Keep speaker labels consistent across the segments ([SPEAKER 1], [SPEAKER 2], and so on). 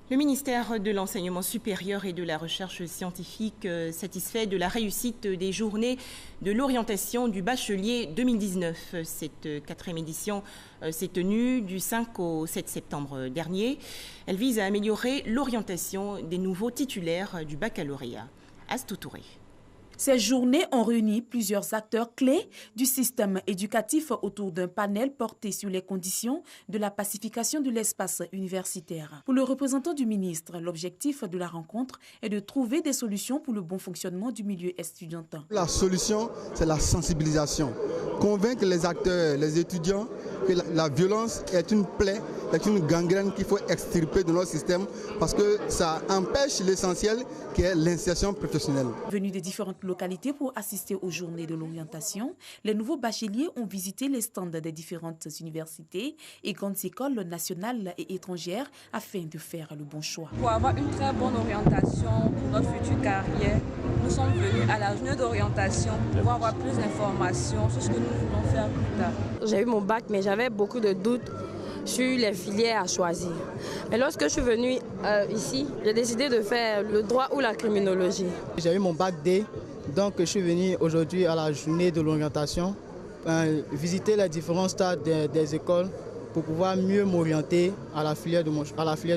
[SPEAKER 1] Le ministère de l'Enseignement supérieur et de la Recherche scientifique satisfait de la réussite des journées de l'orientation du bachelier 2019. Cette 4e édition s'est tenue du 5 au 7 septembre dernier. Elle vise à améliorer l'orientation des nouveaux titulaires du baccalauréat. Astou Touré.
[SPEAKER 2] Ces journées ont réuni plusieurs acteurs clés du système éducatif autour d'un panel porté sur les conditions de la pacification de l'espace universitaire. Pour le représentant du ministre, l'objectif de la rencontre est de trouver des solutions pour le bon fonctionnement du milieu estudiantin.
[SPEAKER 3] La solution, c'est la sensibilisation. Convaincre les acteurs, les étudiants que la violence est une plaie, est une gangrène qu'il faut extirper de notre système parce que ça empêche l'essentiel qui est l'insertion professionnelle.
[SPEAKER 2] Venus de différentes localités pour assister aux journées de l'orientation, les nouveaux bacheliers ont visité les stands des différentes universités et grandes écoles nationales et étrangères afin de faire le bon choix.
[SPEAKER 4] Pour avoir une très bonne orientation pour notre future carrière, nous sommes venus à la journée d'orientation pour avoir plus d'informations sur ce que nous voulons faire plus tard.
[SPEAKER 5] J'ai eu mon bac, mais j'avais beaucoup de doutes sur les filières à choisir. Mais lorsque je suis venue ici, j'ai décidé de faire le droit ou la criminologie.
[SPEAKER 6] J'ai eu mon bac D, donc je suis venu aujourd'hui à la journée de l'orientation, visiter les différents stades des écoles pour pouvoir mieux m'orienter à la filière de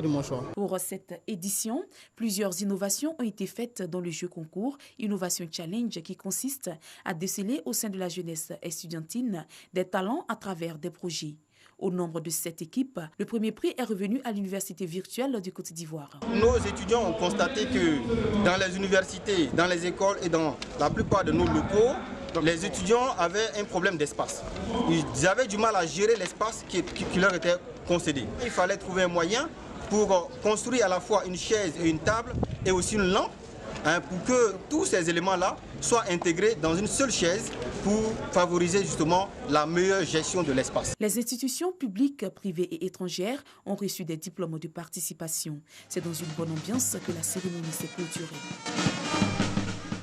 [SPEAKER 6] mon choix.
[SPEAKER 2] Pour cette édition, plusieurs innovations ont été faites dans le jeu concours Innovation Challenge qui consiste à déceler au sein de la jeunesse estudiantine des talents à travers des projets. Au nombre de 7 équipes, le premier prix est revenu à l'université virtuelle du Côte d'Ivoire.
[SPEAKER 7] Nos étudiants ont constaté que dans les universités, dans les écoles et dans la plupart de nos locaux, les étudiants avaient un problème d'espace. Ils avaient du mal à gérer l'espace qui leur était concédé. Il fallait trouver un moyen pour construire à la fois une chaise et une table et aussi une lampe pour que tous ces éléments-là soient intégrés dans une seule chaise pour favoriser justement la meilleure gestion de l'espace.
[SPEAKER 2] Les institutions publiques, privées et étrangères ont reçu des diplômes de participation. C'est dans une bonne ambiance que la cérémonie s'est clôturée.